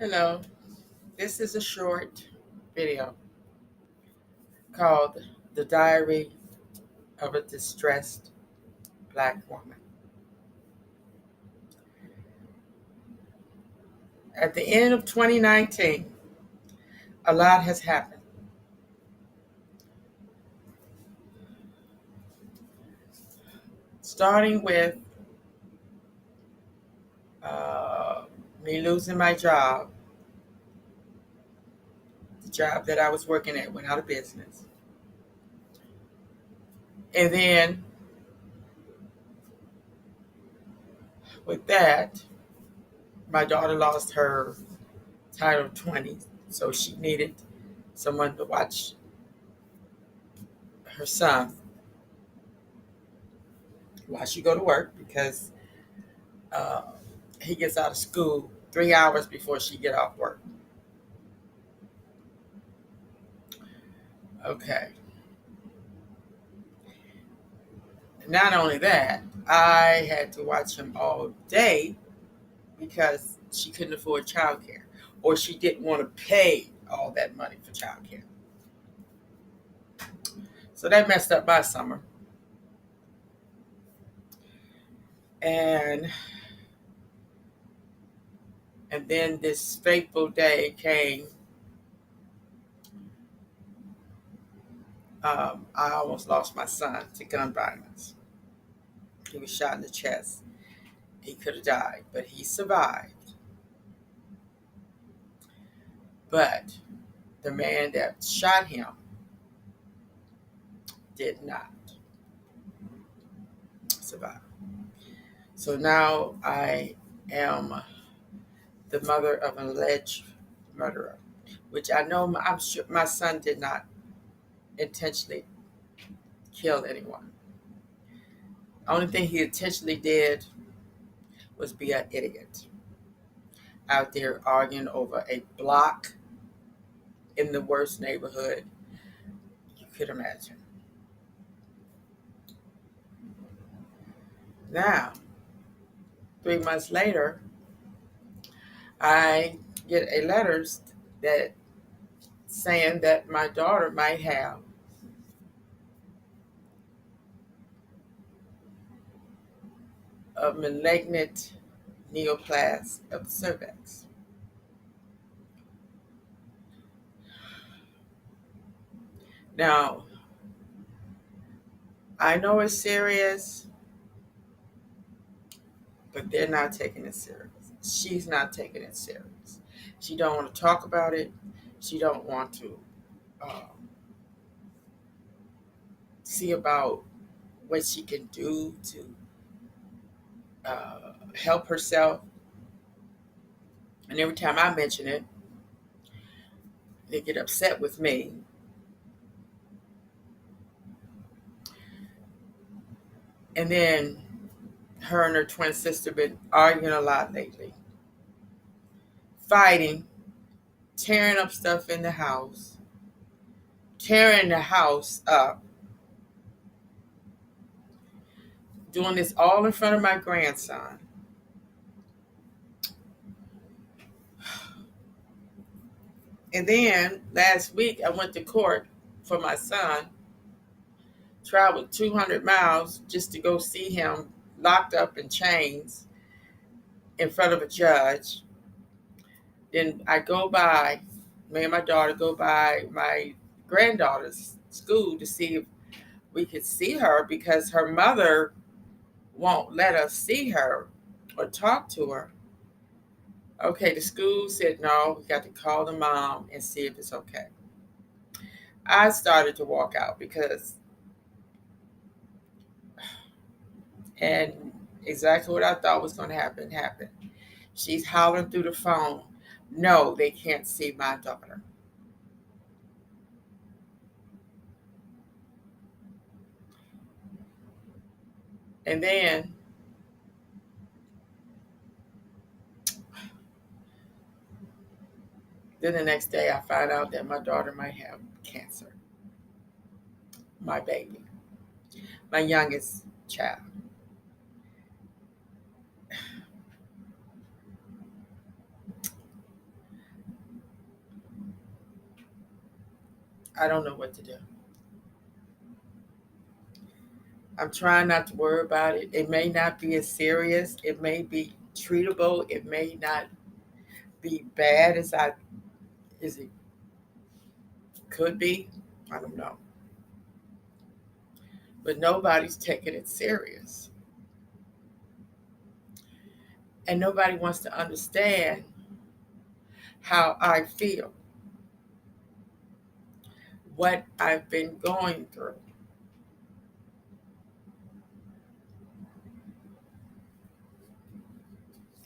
Hello, this is a short video called The Diary of a Distressed Black Woman. At the end of 2019, a lot has happened, starting with uh, me losing my job. The job that I was working at went out of business. And then with that, my daughter lost her Title 20, so she needed someone to watch her son while she go to work because uh, he gets out of school 3 hours before she get off work. Okay. Not only that, I had to watch him all day because she couldn't afford childcare, or she didn't want to pay all that money for childcare. So that messed up my summer. And and then this fateful day came. I almost lost my son to gun violence. He was shot in the chest. He could have died, but he survived. But the man that shot him did not survive. So now I am the mother of an alleged murderer, which I'm sure my son did not intentionally kill anyone. The only thing he intentionally did was be an idiot out there arguing over a block in the worst neighborhood you could imagine. Now, 3 months later, I get a letter that saying that my daughter might have a malignant neoplasm of the cervix. Now, I know it's serious, but they're not taking it serious. She's not taking it serious. She don't want to talk about it. She don't want to um, see about what she can do to help herself. And every time I mention it, they get upset with me. And then her and her twin sister been arguing a lot lately, fighting, tearing up stuff in the house, tearing the house up, doing this all in front of my grandson. And then last week I went to court for my son, traveled 200 miles just to go see him locked up in chains in front of a judge. Then I go by, me and my daughter go by my granddaughter's school to see if we could see her because her mother won't let us see her or talk to her. Okay, the school said no, we got to call the mom and see if it's okay. I started to walk out because, and exactly what I thought was going to happen happened. She's hollering through the phone, no, they can't see my daughter. And then the next day I find out that my daughter might have cancer, my baby, my youngest child. I don't know what to do. I'm trying not to worry about it. It may not be as serious. It may be treatable. It may not be bad as it could be. I don't know. But nobody's taking it serious. And nobody wants to understand how I feel, what I've been going through.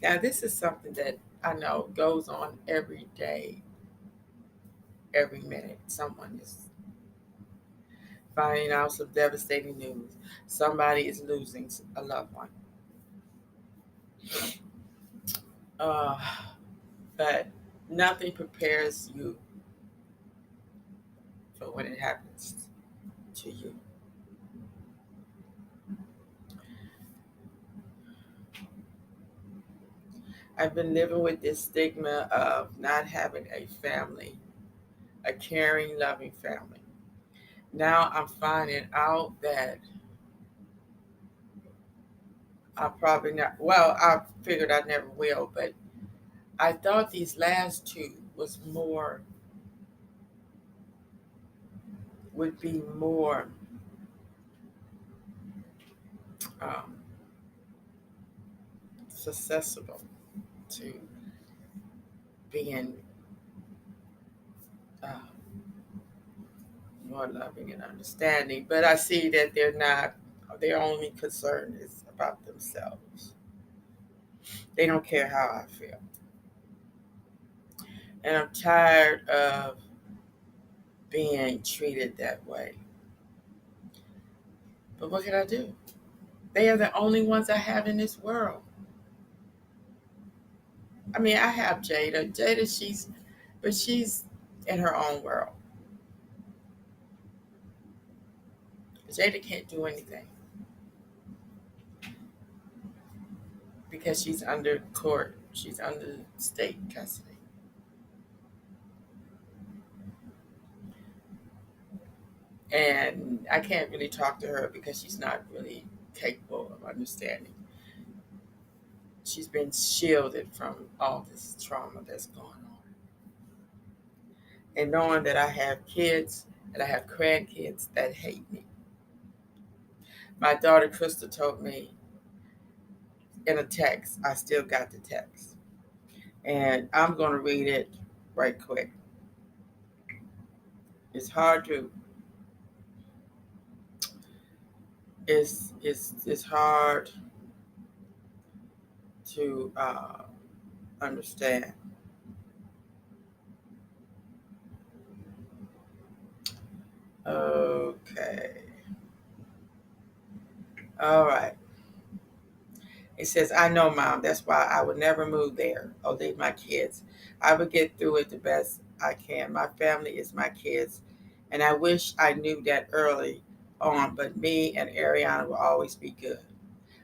Now, this is something that I know goes on every day, every minute. Someone is finding out some devastating news. Somebody is losing a loved one. Uh, but nothing prepares you for when it happens to you. I've been living with this stigma of not having a family, a caring, loving family. Now I'm finding out that I probably not, well, I figured I never will, but I thought these last two was more, would be more um, susceptible to being uh, more loving and understanding. But I see that they're not, their only concern is about themselves. They don't care how I feel. And I'm tired of being treated that way. But what can I do? They are the only ones I have in this world. I mean, I have Jada. But she's in her own world. Jada can't do anything because she's under court. She's under state custody. And I can't really talk to her because she's not really capable of understanding. She's been shielded from all this trauma that's going on. And knowing that I have kids and I have grandkids that hate me. My daughter Krista told me in a text, I still got the text. And I'm going to read it right quick. It's hard to, it's hard to understand. Okay. All right. It says, I know, Mom. That's why I would never move there or leave my kids. I would get through it the best I can. My family is my kids. And I wish I knew that early on, but me and Ariana will always be good.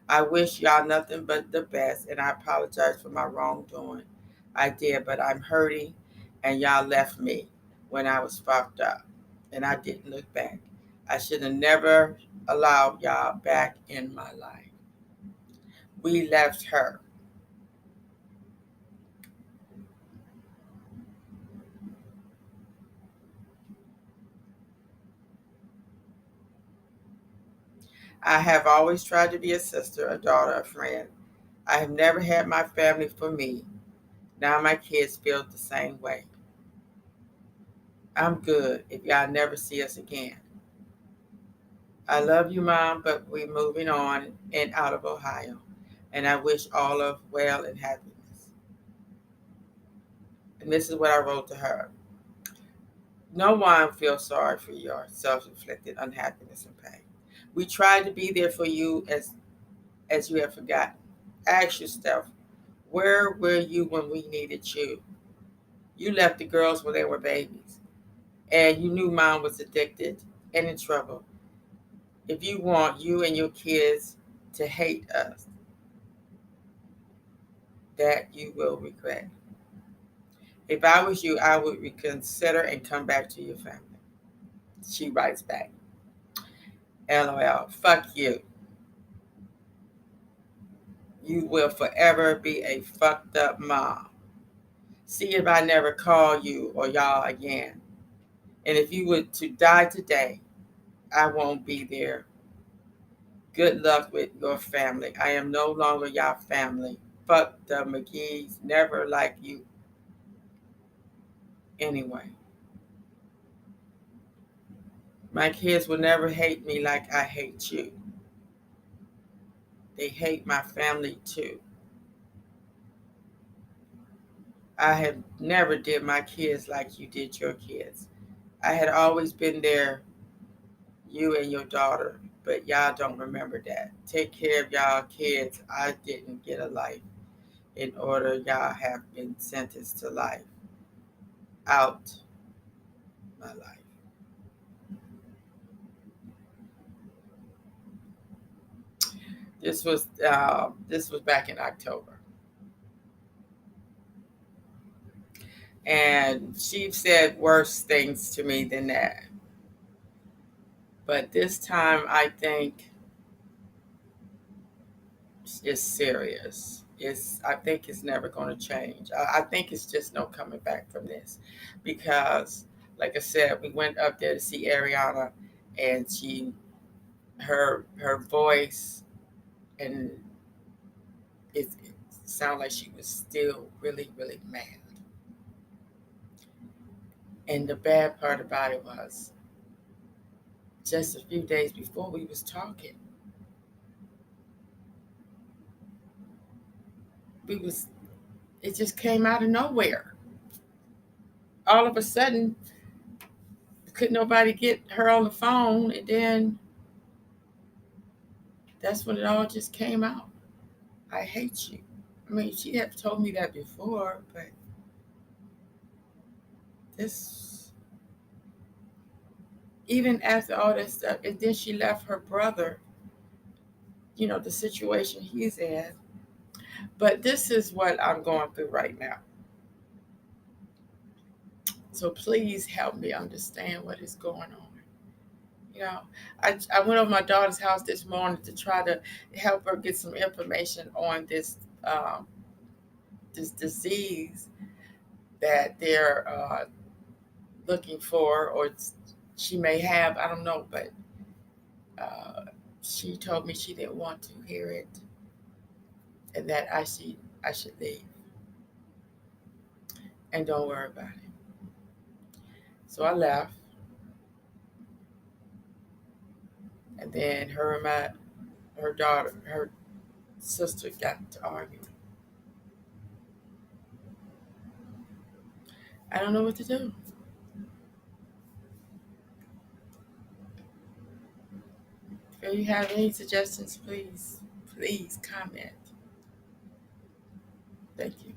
I wish y'all nothing but the best, and I apologize for my wrongdoing. I did, but I'm hurting, and y'all left me when I was fucked up, and I didn't look back. I should have never allowed y'all back in my life. We left her. I have always tried to be a sister, a daughter, a friend. I have never had my family for me. Now my kids feel the same way. I'm good if y'all never see us again. I love you, Mom, but we're moving on and out of Ohio. And I wish all of well and happiness. And this is what I wrote to her. No one feels sorry for your self-inflicted unhappiness and pain. We tried to be there for you as you have forgotten. Ask yourself, where were you when we needed you? You left the girls when they were babies. And you knew Mom was addicted and in trouble. If you want you and your kids to hate us, that you will regret. If I was you, I would reconsider and come back to your family. She writes back, LOL, fuck you. You will forever be a fucked up mom. See if I never call you or y'all again. And if you were to die today, I won't be there. Good luck with your family. I am no longer your family. Fuck the McGee's. Never like you anyway. My kids will never hate me like I hate you. They hate my family too. I have never did my kids like you did your kids. I had always been there, you and your daughter, but y'all don't remember that. Take care of y'all kids. I didn't get a life in order y'all have been sentenced to life. Out my life. This was back in October, and she said worse things to me than that. But this time, I think it's serious. I think it's never going to change. I think it's just no coming back from this, because, like I said, we went up there to see Ariana, and her voice, and it sounded like she was still really really mad. And the bad part about it was, just a few days before we was talking, we was it just came out of nowhere. All of a sudden, couldn't nobody get her on the phone, and then that's when it all just came out. I hate you. I mean, she had told me that before, but this, even after all that stuff, and then she left her brother, the situation he's in. But this is what I'm going through right now. So please help me understand what is going on. You know, I went over my daughter's house this morning to try to help her get some information on this disease that they're looking for, or she may have. I don't know, but uh, she told me she didn't want to hear it, and that I should leave and don't worry about it. So I left, and then her daughter, her sister got to arguing. I don't know what to do. If you have any suggestions, please comment. Thank you.